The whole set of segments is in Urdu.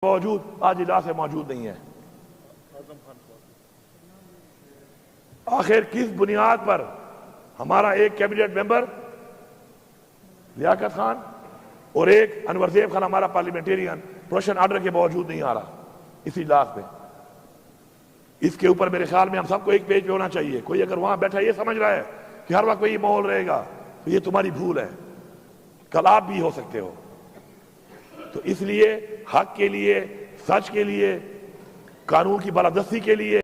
موجود آج اجلاس سے موجود نہیں ہے۔ آخر کس بنیاد پر ہمارا ایک کیبنٹ ممبر لیاقت خان اور ایک انور زیب خان ہمارا پارلیمنٹیرین پروشن آرڈر کے باوجود نہیں آ رہا اس اجلاس میں؟ اس کے اوپر میرے خیال میں ہم سب کو ایک پیج پہ ہونا چاہیے۔ کوئی اگر وہاں بیٹھا یہ سمجھ رہا ہے کہ ہر وقت یہ ماحول رہے گا تو یہ تمہاری بھول ہے، کل آپ بھی ہو سکتے ہو۔ تو اس لیے حق کے لیے، سچ کے لیے، قانون کی بالادستی کے لیے،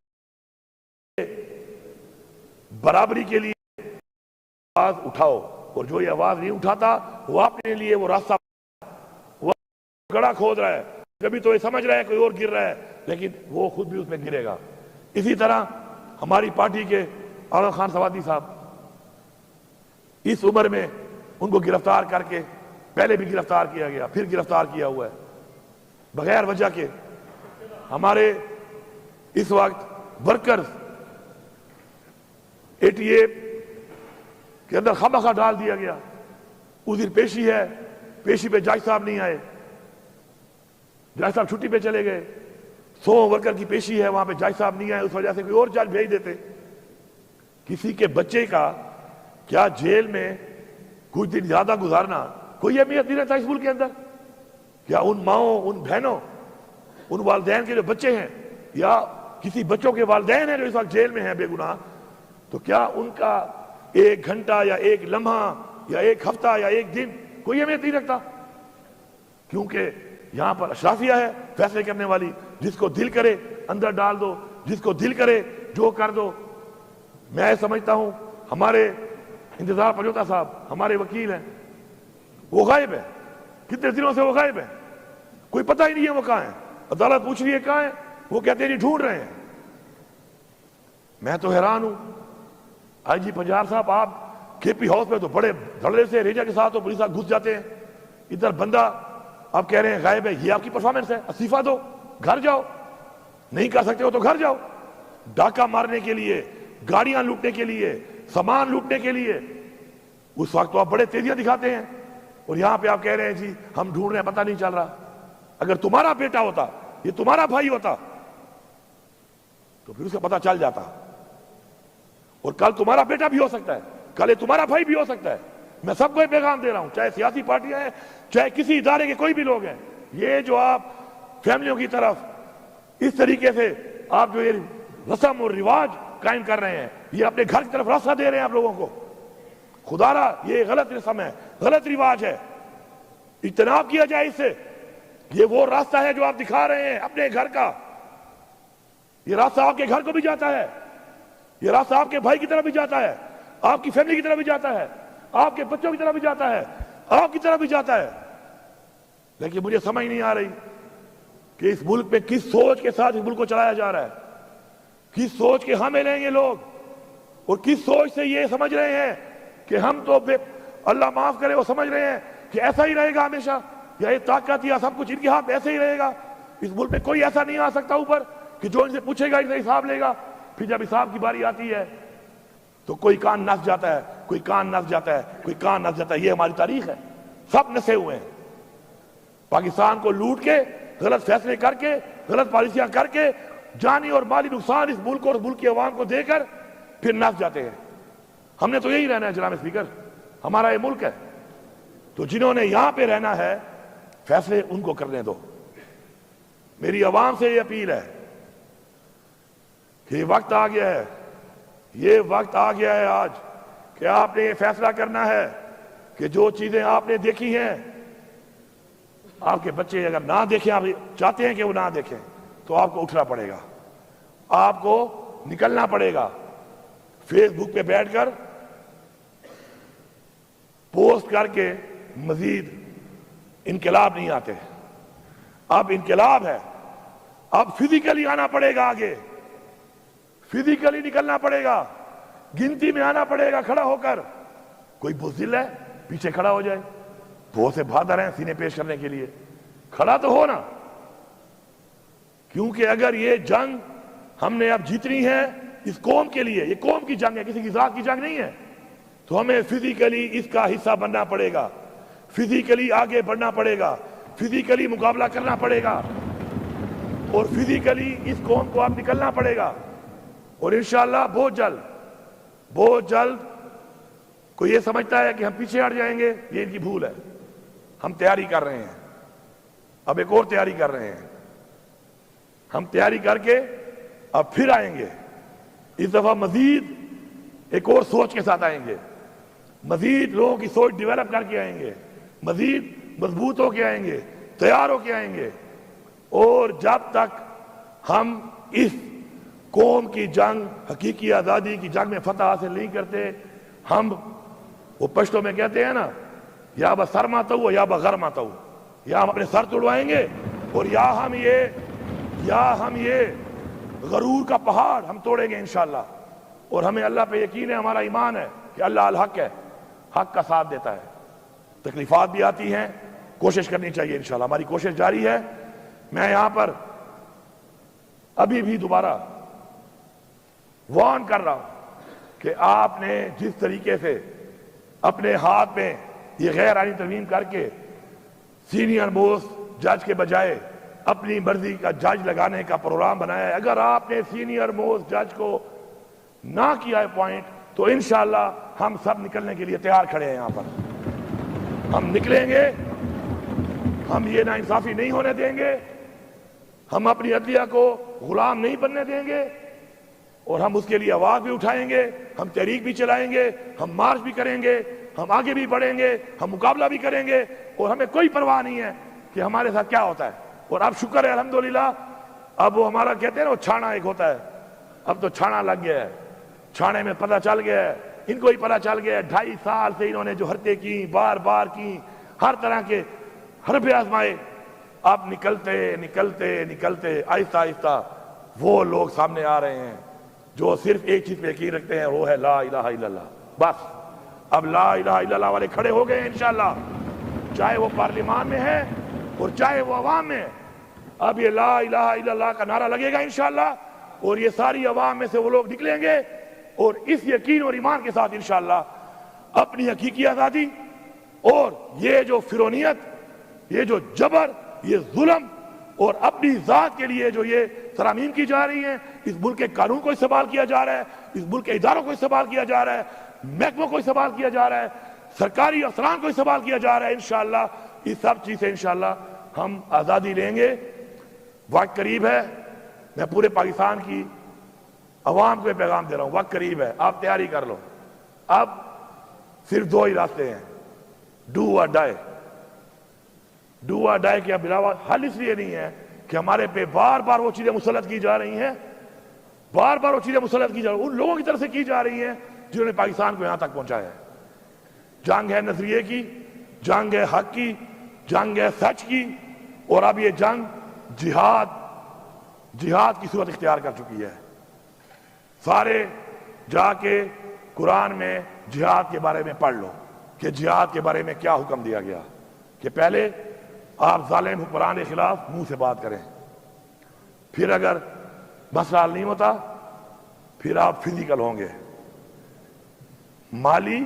برابری کے لیے آواز اٹھاؤ، اور جو یہ آواز نہیں اٹھاتا وہ اپنے لیے وہ راستہ وہ گڑھا کھود رہا ہے۔ کبھی تو یہ سمجھ رہا ہے کوئی اور گر رہا ہے، لیکن وہ خود بھی اس میں گرے گا۔ اسی طرح ہماری پارٹی کے اعظم خان سوادی صاحب اس عمر میں ان کو گرفتار کر کے پہلے بھی گرفتار کیا گیا، پھر گرفتار کیا ہوا ہے بغیر وجہ کے۔ ہمارے اس وقت ورکرز 88 کے اندر خامخواہ ڈال دیا گیا۔ اس دن پیشی ہے، پیشی پہ جج صاحب نہیں آئے، جج صاحب چھٹی پہ چلے گئے۔ 100 ورکر کی پیشی ہے، وہاں پہ جج صاحب نہیں آئے، اس وجہ سے کوئی اور جج بھیج دیتے۔ کسی کے بچے کا کیا جیل میں کچھ دن زیادہ گزارنا کوئی اہمیت نہیں رہتا اس ملک کے اندر؟ کیا ان ماؤں، ان بہنوں، ان والدین کے جو بچے ہیں یا کسی بچوں کے والدین ہیں جو اس وقت جیل میں ہیں بے گناہ، تو کیا ان کا 1 گھنٹہ یا 1 لمحہ یا 1 ہفتہ یا 1 دن کوئی اہمیت نہیں رکھتا؟ کیونکہ یہاں پر اشرافیہ ہے فیصلے کرنے والی، جس کو دل کرے اندر ڈال دو، جس کو دل کرے جو کر دو۔ میں سمجھتا ہوں ہمارے انتظار پنجوتا صاحب ہمارے وکیل ہیں، وہ غائب ہے، کتنے دنوں سے وہ غائب ہے، کوئی پتہ ہی نہیں ہے وہ کہاں ہیں۔ عدالت پوچھ رہی ہے کہاں ہیں، وہ کہتے ہیں نہیں ڈھونڈ رہے ہیں۔ میں تو حیران ہوں، آئی جی پنجاب صاحب آپ کے پی ہاؤس میں تو بڑے دھڑے سے ریجا کے ساتھ تو پولیس گھس جاتے ہیں، ادھر بندہ آپ کہہ رہے ہیں غائب ہے۔ یہ آپ کی پرفارمنس ہے؟ استعفیٰ دو، گھر جاؤ، نہیں کر سکتے ہو تو گھر جاؤ۔ ڈاکہ مارنے کے لیے، گاڑیاں لوٹنے کے لیے، سامان لوٹنے کے لیے اس وقت تو آپ بڑے تیزیاں دکھاتے ہیں، اور یہاں پہ آپ کہہ رہے ہیں جی ہم ڈھونڈ رہے ہیں، پتہ نہیں چل رہا۔ اگر تمہارا بیٹا ہوتا، یہ تمہارا بھائی ہوتا تو پھر اسے پتہ چل جاتا، اور کل تمہارا بیٹا بھی ہو سکتا ہے، کل یہ تمہارا بھائی بھی ہو سکتا ہے۔ میں سب کو یہ پیغام دے رہا ہوں، چاہے سیاسی پارٹیاں ہیں، چاہے کسی ادارے کے کوئی بھی لوگ ہیں، یہ جو آپ فیملیوں کی طرف اس طریقے سے آپ جو یہ رسم اور رواج قائم کر رہے ہیں، یہ اپنے گھر کی طرف راستہ دے رہے ہیں آپ لوگوں کو۔ خدا را یہ غلط رسم ہے، غلط رواج ہے، اجتناب کیا جائے اس سے۔ یہ وہ راستہ ہے جو آپ دکھا رہے ہیں اپنے گھر کا، یہ راستہ آپ کے گھر کو بھی جاتا ہے، یہ راستہ آپ کے بھائی کی طرف بھی جاتا ہے، آپ کی فیملی کی طرف بھی جاتا ہے، آپ کے بچوں کی طرف بھی جاتا ہے، آپ کی طرف بھی جاتا ہے۔ لیکن مجھے سمجھ نہیں آ رہی کہ اس ملک میں کس سوچ کے ساتھ اس ملک کو چلایا جا رہا ہے، کس سوچ کے حامل ہیں یہ لوگ، اور کس سوچ سے یہ سمجھ رہے ہیں کہ ہم تو اللہ معاف کرے وہ سمجھ رہے ہیں کہ ایسا ہی رہے گا ہمیشہ، یا یہ طاقت یا سب کچھ ان کے ہاتھ ایسے ہی رہے گا۔ اس ملک میں کوئی ایسا نہیں آ سکتا اوپر کہ جو ان سے پوچھے گا ان سے حساب لے گا، پھر جب حساب کی باری آتی ہے تو کوئی کان نس جاتا ہے، کوئی کان نس جاتا ہے، کوئی کان نس جاتا ہے۔ یہ ہماری تاریخ ہے، سب نسے ہوئے ہیں۔ پاکستان کو لوٹ کے، غلط فیصلے کر کے، غلط پالیسیاں کر کے، جانی اور مالی نقصان اس ملک اور ملک کی عوام کو دے کر پھر نس جاتے ہیں۔ ہم نے تو یہی رہنا ہے جناب اسپیکر، ہمارا یہ ملک ہے، تو جنہوں نے یہاں پہ رہنا ہے فیصلے ان کو کرنے دو۔ میری عوام سے یہ اپیل ہے کہ یہ وقت آ گیا ہے، یہ وقت آ گیا ہے آج کہ آپ نے یہ فیصلہ کرنا ہے کہ جو چیزیں آپ نے دیکھی ہیں، آپ کے بچے اگر نہ دیکھیں، آپ چاہتے ہیں کہ وہ نہ دیکھیں، تو آپ کو اٹھنا پڑے گا، آپ کو نکلنا پڑے گا۔ فیس بک پہ بیٹھ کر پوسٹ کر کے مزید انقلاب نہیں آتے۔ اب انقلاب ہے، اب فزیکلی آنا پڑے گا، آگے فزیکلی نکلنا پڑے گا، گنتی میں آنا پڑے گا کھڑا ہو کر۔ کوئی بزدل ہے پیچھے کھڑا ہو جائے، وہ سے بہادر ہیں سینے پیش کرنے کے لیے، کھڑا تو ہونا، کیونکہ اگر یہ جنگ ہم نے اب جیتنی ہے اس قوم کے لیے، یہ قوم کی جنگ ہے، کسی کی ذات کی جنگ نہیں ہے، تو ہمیں فزیکلی اس کا حصہ بننا پڑے گا، فزیکلی آگے بڑھنا پڑے گا، فزیکلی مقابلہ کرنا پڑے گا۔ اور فزیکلی اس قوم کو اب نکلنا پڑے گا، اور انشاءاللہ بہت جلد کوئی یہ سمجھتا ہے کہ ہم پیچھے ہٹ جائیں گے، یہ ان کی بھول ہے۔ ہم تیاری کر رہے ہیں، اب ایک اور تیاری کر رہے ہیں، ہم تیاری کر کے اب پھر آئیں گے، اس دفعہ مزید ایک اور سوچ کے ساتھ آئیں گے، مزید لوگوں کی سوچ ڈیولپ کر کے آئیں گے، مزید مضبوط ہو کے آئیں گے، تیار ہو کے آئیں گے، اور جب تک ہم اس قوم کی جنگ، حقیقی آزادی کی جنگ میں فتح حاصل نہیں کرتے، ہم وہ پشتوں میں کہتے ہیں نا، یا با سر ماتا ہوا یا با غر ماتا ہوا، یا ہم اپنے سر توڑوائیں گے، اور یا ہم یہ غرور کا پہاڑ ہم توڑیں گے انشاءاللہ۔ اور ہمیں اللہ پہ یقین ہے، ہمارا ایمان ہے کہ اللہ الحق ہے، حق کا ساتھ دیتا ہے۔ تکلیفات بھی آتی ہیں، کوشش کرنی چاہیے انشاءاللہ، ہماری کوشش جاری ہے۔ میں یہاں پر ابھی بھی دوبارہ وارن کر رہا ہوں کہ آپ نے جس طریقے سے اپنے ہاتھ میں یہ غیر آئینی ترمیم کر کے سینئر موسٹ جج کے بجائے اپنی مرضی کا جج لگانے کا پروگرام بنایا ہے، اگر آپ نے سینئر موسٹ جج کو نہ کیا ہے پوائنٹ، تو انشاءاللہ ہم سب نکلنے کے لیے تیار کھڑے ہیں۔ یہاں پر ہم نکلیں گے، ہم یہ ناانصافی نہیں ہونے دیں گے، ہم اپنی عدلیہ کو غلام نہیں بننے دیں گے، اور ہم اس کے لیے آواز بھی اٹھائیں گے، ہم تحریک بھی چلائیں گے، ہم مارچ بھی کریں گے، ہم آگے بھی بڑھیں گے، ہم مقابلہ بھی کریں گے، اور ہمیں کوئی پرواہ نہیں ہے کہ ہمارے ساتھ کیا ہوتا ہے۔ اور اب شکر ہے الحمدللہ، اب وہ ہمارا کہتے ہیں نا، وہ چھانا ایک ہوتا ہے، اب تو چھانا لگ گیا ہے، چھانے میں پتہ چل گیا ہے، ان کو ہی پتہ چل گیا ہے، 2.5 سال سے انہوں نے جو حرکتیں کی، بار بار کی، ہر طرح کے حربے آزمائے، اب نکلتے آہستہ آہستہ وہ لوگ سامنے آ رہے ہیں جو صرف ایک چیز پہ یقین رکھتے ہیں، وہ ہے لا الہ الا اللہ۔ بس اب لا الہ الا اللہ والے کھڑے ہو گئے ہیں انشاءاللہ، چاہے وہ پارلیمان میں ہے اور چاہے وہ عوام میں ہے۔ اب یہ لا الہ الا اللہ کا نعرہ لگے گا انشاءاللہ، اور یہ ساری عوام میں سے وہ لوگ نکلیں گے، اور اس یقین اور ایمان کے ساتھ انشاءاللہ اپنی حقیقی آزادی، اور یہ جو فرونیت، یہ جو جبر، یہ ظلم، اور اپنی ذات کے لیے جو یہ ترامیم کی جا رہی ہیں، اس ملک کے قانون کو استعمال کیا جا رہا ہے، اس ملک کے اداروں کو استعمال کیا جا رہا ہے، محکموں کو استعمال کیا جا رہا ہے، سرکاری افسران کو استعمال کیا جا رہا ہے، انشاءاللہ اس سب چیز سے انشاءاللہ ہم آزادی لیں گے۔ وقت قریب ہے، میں پورے پاکستان کی عوام کو یہ پیغام دے رہا ہوں، وقت قریب ہے، آپ تیاری کر لو۔ اب صرف 2 ہی راستے ہیں، ڈو اور ڈائی۔ ڈو اور ڈائی کے علاوہ حل اس لیے نہیں ہے کہ ہمارے پہ بار بار وہ چیزیں مسلط کی جا رہی ہیں، بار بار وہ چیزیں مسلط کی جا رہی ہیں، ان لوگوں کی طرف سے کی جا رہی ہیں جنہوں نے پاکستان کو یہاں تک پہنچایا ہے۔ جنگ ہے نظریے کی، جنگ ہے حق کی، جنگ ہے سچ کی، اور اب یہ جنگ جہاد کی صورت اختیار کر چکی ہے۔ سارے جا کے قرآن میں جہاد کے بارے میں پڑھ لو کہ جہاد کے بارے میں کیا حکم دیا گیا، کہ پہلے آپ ظالم حکمران کے خلاف منہ سے بات کریں، پھر اگر مسئلہ حل نہیں ہوتا پھر آپ فزیکل ہوں گے، مالی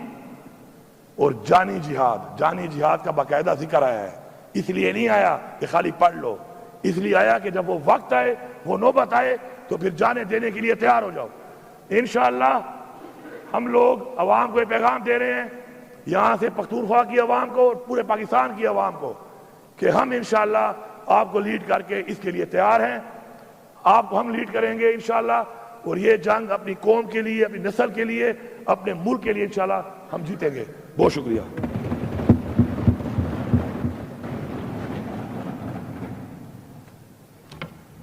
اور جانی جہاد کا باقاعدہ ذکر آیا ہے۔ اس لیے نہیں آیا کہ خالی پڑھ لو، اس لیے آیا کہ جب وہ وقت آئے، وہ نوبت آئے، تو پھر جانے دینے کے لیے تیار ہو جاؤ۔ انشاءاللہ ہم لوگ عوام کو یہ پیغام دے رہے ہیں، یہاں سے پختونخوا کی عوام کو اور پورے پاکستان کی عوام کو، کہ ہم انشاءاللہ آپ کو لیڈ کر کے اس کے لیے تیار ہیں، آپ کو ہم لیڈ کریں گے انشاءاللہ، اور یہ جنگ اپنی قوم کے لیے، اپنی نسل کے لیے، اپنے ملک کے لیے انشاءاللہ ہم جیتیں گے۔ بہت شکریہ۔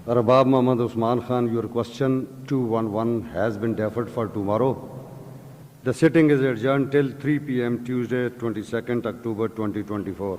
Arbab Mohammad Usman Khan, your question 211 has been deferred for tomorrow. The sitting is adjourned till 3 p.m. Tuesday, 22nd October 2024.